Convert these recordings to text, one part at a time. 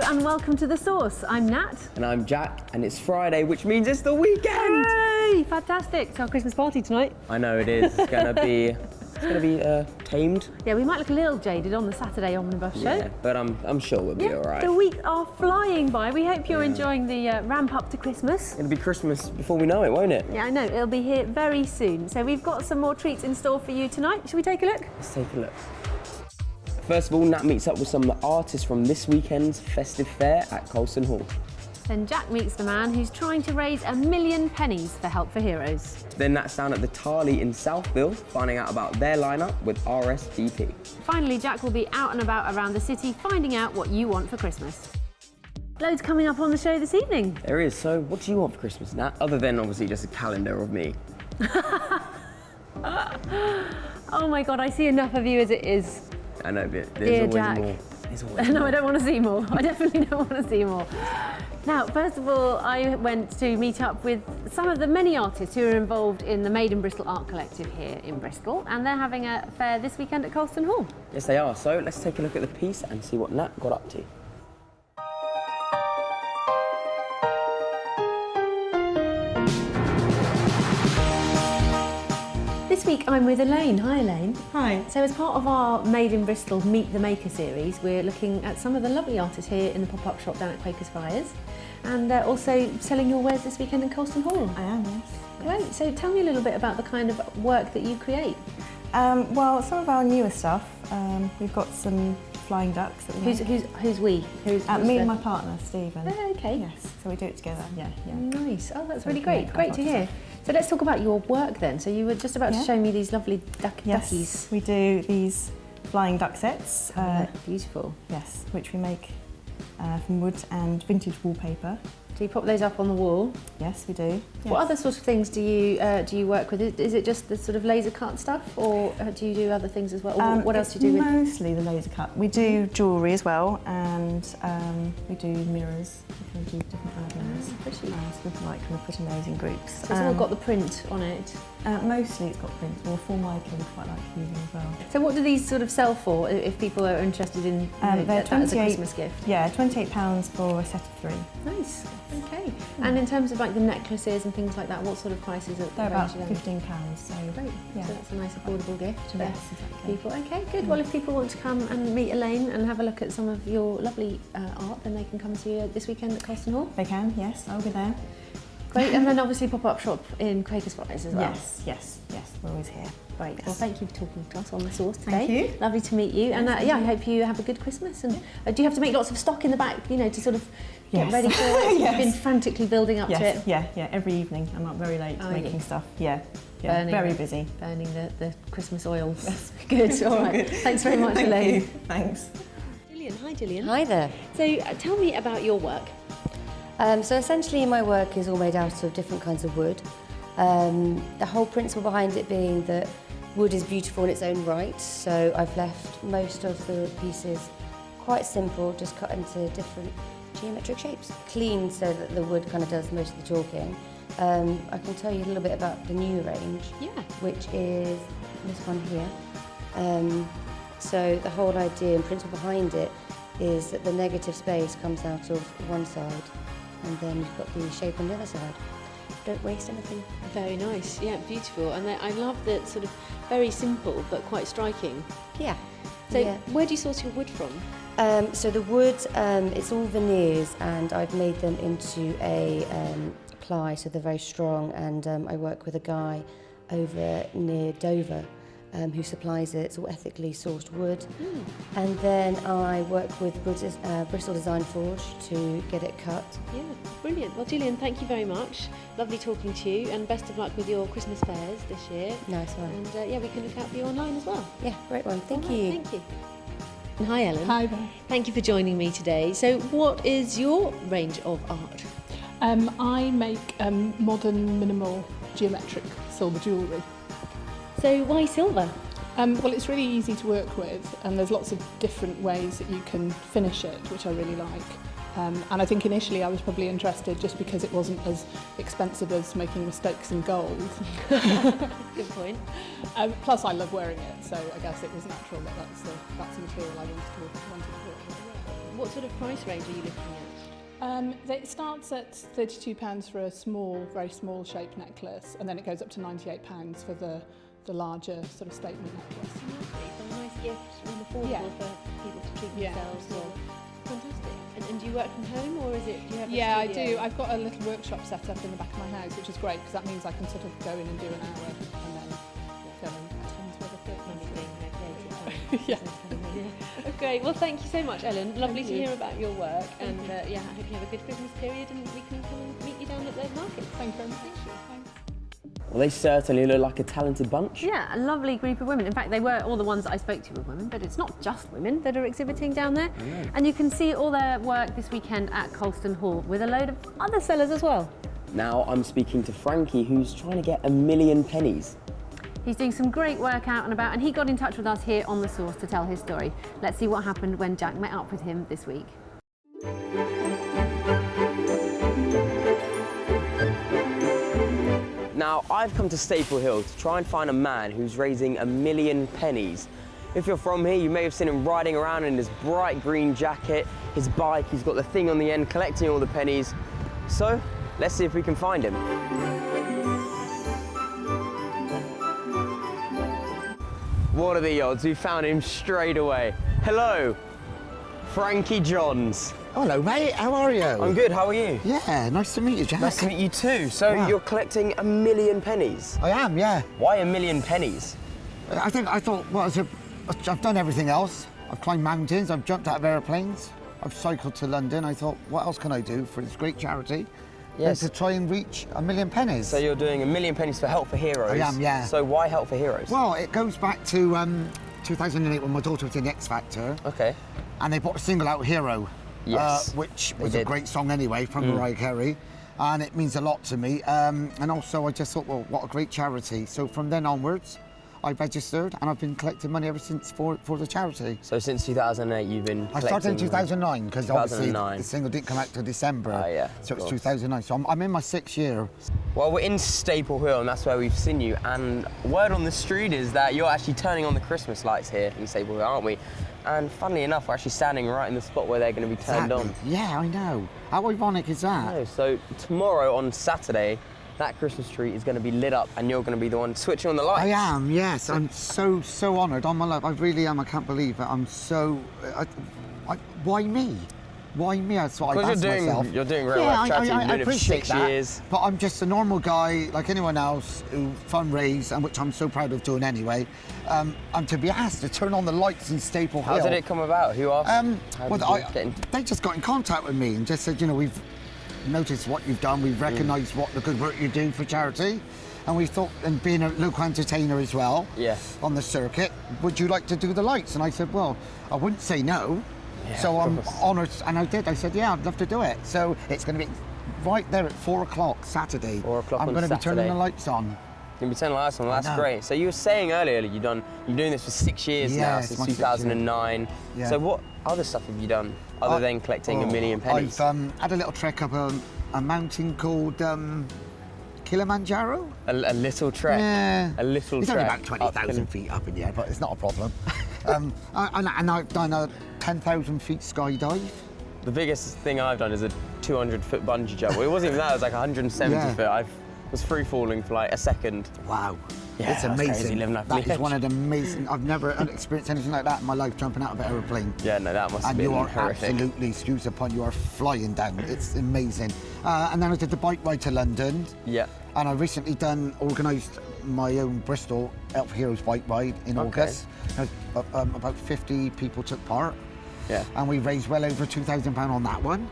and welcome to The Source. I'm Nat. And I'm Jack, and it's Friday, which means it's the weekend! Yay! Fantastic. It's our Christmas party tonight. I know it is. It's gonna be tamed. Yeah, we might look a little jaded on the Saturday omnibus show. Yeah, but I'm sure we'll be all right. The weeks are flying by. We hope you're enjoying the ramp up to Christmas. It'll be Christmas before we know it, won't it? Yeah, I know. It'll be here very soon. So we've got some more treats in store for you tonight. Shall we take a look? Let's take a look. First of all, Nat meets up with some of the artists from this weekend's festive fair at Colston Hall. Then Jack meets the man who's trying to raise 1 million pennies for Help for Heroes. Then Nat's down at the Tarly in Southville, finding out about their lineup with RSVP. Finally, Jack will be out and about around the city, finding out what you want for Christmas. Loads coming up on the show this evening. There is. So what do you want for Christmas, Nat? Other than obviously just a calendar of me. Oh my God, I see enough of you as it is. I know, but Dear there's always Jack. more. There's always No, more. I don't want to see more. I definitely don't want to see more. Now, first of all, I went to meet up with some of the many artists who are involved in the Maynard Bristol Art Collective here in Bristol, and they're having a fair this weekend at Colston Hall. Yes, they are. So let's take a look at the piece and see what Nat got up to. This week I'm with Elaine. Hi Elaine. Hi. So as part of our Made in Bristol Meet the Maker series, we're looking at some of the lovely artists here in the pop-up shop down at Quakers Friars, and also selling your wares this weekend in Colston Hall. I am, yes. Great. So tell me a little bit about the kind of work that you create. Well, some of our newer stuff, we've got some flying ducks that we Who's we? Who's me the... and my partner, Stephen. Oh, okay. Yes, so we do it together, yeah. Nice. Oh, that's So really we great. make Great quite to a lot of hear. So let's talk about your work then. So you were just about to Yeah. show me these lovely duckies. Yes, we do these flying duck sets. Beautiful. Yes, which we make from wood and vintage wallpaper. So you pop those up on the wall. Yes, we do. Yes. What other sort of things do you work with? Is it just the sort of laser cut stuff, or do you do other things as well? Or what else do you do with? Mostly the laser cut. We do jewellery as well, and we do mirrors. We can do different kind of mirrors. Pretty. So we like kind of putting those in groups. So it's all got the print on it. Mostly it's got print, or Formica we quite like using as well. So what do these sort of sell for if people are interested in They're that as a Christmas gift? Yeah, £28 for a set of 3. Nice. Okay. And in terms of like the necklaces and things like that, what sort of prices are They're about ranging £15, so Great. yeah. So that's a nice affordable gift for Yes, exactly. people. Okay, good. Well, if people want to come and meet Elaine and have a look at some of your lovely art, then they can come to you this weekend at Colston Hall. They can, yes, I'll be there. Great. And then obviously pop-up shop in Quakers Friars as well. Yes, we're always here. Great. Yes. Well, thank you for talking to us on The Source today. Thank you. Lovely to meet you. And Yes, I hope you have a good Christmas. And do you have to make lots of stock in the back, to sort of get Yes. ready for it? Yes. You've been frantically building up to it. Yeah, every evening. I'm up very late making you? stuff. Yeah, Burning very it. busy. Burning the Christmas oils. Yes. Good. All right. Good. Thanks very much, Thank Elaine. you. Thanks. Gillian. Hi, Gillian. Hi there. So tell me about your work. So essentially my work is all made out of different kinds of wood. The whole principle behind it being that wood is beautiful in its own right, so I've left most of the pieces quite simple, just cut into different geometric shapes. Clean so that the wood kind of does most of the talking. I can tell you a little bit about the new range, which is this one here. So the whole idea and principle behind it is that the negative space comes out of one side, and then you've got the shape on the other side. Don't waste anything. Very nice. Yeah, beautiful. And I love that sort of very simple but quite striking. Yeah. So Yeah. where do you source your wood from? So the wood, it's all veneers, and I've made them into a ply, so they're very strong, and I work with a guy over near Dover who supplies it. It's all ethically sourced wood. And then I work with Bristol Design Forge to get it cut. Yeah, brilliant. Well, Gillian, thank you very much. Lovely talking to you, and best of luck with your Christmas fairs this year. Nice one. And we can look out for you online as well. Yeah, great one. Thank All right, you. Thank you. Hi, Ellen. Hi there. Thank you for joining me today. So what is your range of art? I make modern, minimal, geometric silver jewellery. So why silver? Well, it's really easy to work with, and there's lots of different ways that you can finish it, which I really like. And I think initially I was probably interested just because it wasn't as expensive as making mistakes in gold. Good point. Plus I love wearing it, so I guess it was natural that that's the material I wanted to work with. what sort of price range are you looking at? It starts at £32 for a small, very small shaped necklace, and then it goes up to £98 for the larger sort of statement necklace. Lovely, so a nice gift and affordable for people to treat themselves. Fantastic. And do you work from home, or is it? Do you have a Yeah, I studio? do. I've got a little workshop set up in the back of my house, which is great because that means I can sort of go in and do an hour and then go and attend to other things. Yeah. Okay, well thank you so much, Ellen. Lovely to hear about your work, and yeah, I hope you have a good Christmas period and we can come and meet you down at the market. Thank you very much. Thanks. Well, they certainly look like a talented bunch. Yeah, a lovely group of women. In fact, they were all the ones that I spoke to were women, but it's not just women that are exhibiting down there. And you can see all their work this weekend at Colston Hall with a load of other sellers as well. Now I'm speaking to Frankie, who's trying to get 1,000,000 pennies. He's doing some great work out and about, and he got in touch with us here on The Source to tell his story. Let's see what happened when Jack met up with him this week. Now, I've come to Staple Hill to try and find a man who's raising 1,000,000 pennies. If you're from here, you may have seen him riding around in his bright green jacket, his bike, he's got the thing on the end collecting all the pennies. So, let's see if we can find him. What are the odds? We found him straight away. Hello, Frankie Johns. Hello, mate. How are you? I'm good, how are you? Yeah, nice to meet you, Jack. Nice to meet you too. So Wow. you're collecting 1,000,000 pennies? I am, yeah. Why 1,000,000 pennies? I thought, well, I've done everything else. I've climbed mountains, I've jumped out of aeroplanes, I've cycled to London. I thought, what else can I do for this great charity? Yes. To try and reach 1,000,000 pennies. So you're doing 1,000,000 pennies for Help for Heroes? I am, yeah. So why Help for Heroes? Well, it goes back to 2008 when my daughter was in the X Factor, Okay. and they brought a single out, Hero, Yes, which they was a did. great song anyway from Mariah Carey, and it means a lot to me. And also, I just thought, well, what a great charity. So from then onwards, I registered, and I've been collecting money ever since for the charity. So since 2008 you've been I collecting... started in 2009 because obviously 2009. the single didn't come out till December. Oh, yeah, So of it's course. 2009. So I'm in my 6th year. Well, we're in Staple Hill and that's where we've seen you, and word on the street is that you're actually turning on the Christmas lights here in Staple Hill, aren't we? And funnily enough, we're actually standing right in the spot where they're going to be turned on. Yeah, I know. How ironic is that? No, so tomorrow on Saturday, that Christmas tree is going to be lit up and you're going to be the one switching on the lights. I am, yes. I'm so honoured on my life. I really am. I can't believe it. I'm so... why me? Why me? That's what I've asked myself. You're doing great work. Charity, you've been doing it for appreciate 6 that. years. But I'm just a normal guy, like anyone else, who fundraise, and which I'm so proud of doing anyway. And to be asked to turn on the lights in Staple Hill. How did it come about? Who asked? How did you get in? They just got in contact with me and just said, you know, we've noticed what you've done, we've recognised what the good work you do for charity, and we thought, and being a local entertainer as well, Yeah. on the circuit, would you like to do the lights? And I said, well, I wouldn't say no. Yeah, So of I'm course. honoured, and I did. I said, yeah, I'd love to do it. So it's going to be right there at 4 o'clock Saturday. 4 o'clock I'm on going to be turning Saturday. the lights on. You're going to be turning the lights on, that's know. great. So you were saying earlier you're doing this for 6 years Yeah, now, it's since my 6th year. 2009. Yeah. So what other stuff have you done other than collecting 1,000,000 pennies? I've had a little trek up a mountain called Kilimanjaro. A little trek. Yeah. A little It's trek. only about 20,000 feet up in the air, but it's not a problem. And I've done a 10,000 feet skydive. The biggest thing I've done is a 200-foot bungee jump. Well, it wasn't even that, it was like 170 Yeah. foot. I was free falling for like a second. Wow. Yeah, It's that's amazing. crazy living up That the is one edge. of the amazing. I've never experienced anything like that in my life, jumping out of an aeroplane. Yeah, no, that must have And been you are horrific. absolutely, excuse the pun, you are flying down. It's amazing. And then I did the bike ride to London. Yeah. And I've recently organised my own Bristol Help for Heroes bike ride in Okay. August. About 50 people took part. Yeah. And we raised well over £2,000 on that one.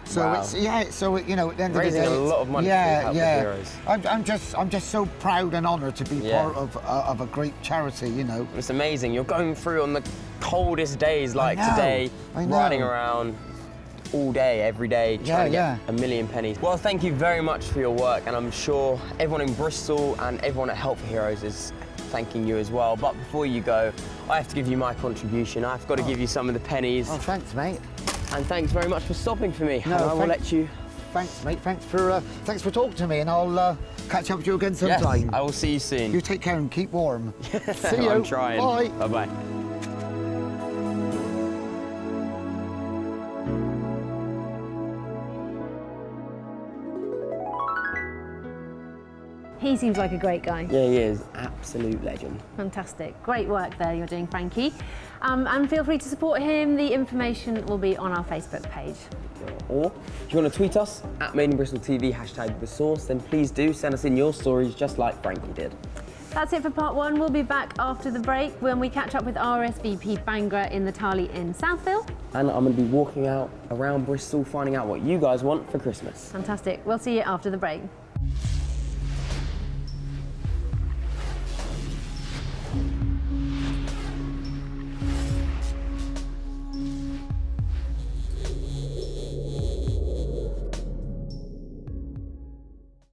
So Wow. it's you know, at the end Raising of the day, a lot of money for Help for Heroes. I'm just so proud and honoured to be Yeah. part of a great charity. You know. It's amazing. You're going through on the coldest days like know, today, I know. riding around all day, every day, trying to get 1,000,000 pennies. Well, thank you very much for your work, and I'm sure everyone in Bristol and everyone at Help for Heroes is thanking you as well. But before you go, I have to give you my contribution. I've got to give you some of the pennies. Oh, thanks, mate. And thanks very much for stopping for me. No, and I will let you... Thanks, mate. Thanks for talking to me, and I'll catch up with you again Yes, sometime. I will see you soon. You take care and keep warm. See you. I'm trying. Bye. Bye-bye. He seems like a great guy. Yeah, he is. Absolute legend. Fantastic. Great work there you're doing, Frankie. And feel free to support him. The information will be on our Facebook page. Or if you want to tweet us at Maynard Bristol TV, hashtag The Source, then please do send us in your stories just like Frankie did. That's it for part one. We'll be back after the break when we catch up with RSVP Bangra in the Tali in Southville. And I'm going to be walking out around Bristol, finding out what you guys want for Christmas. Fantastic. We'll see you after the break.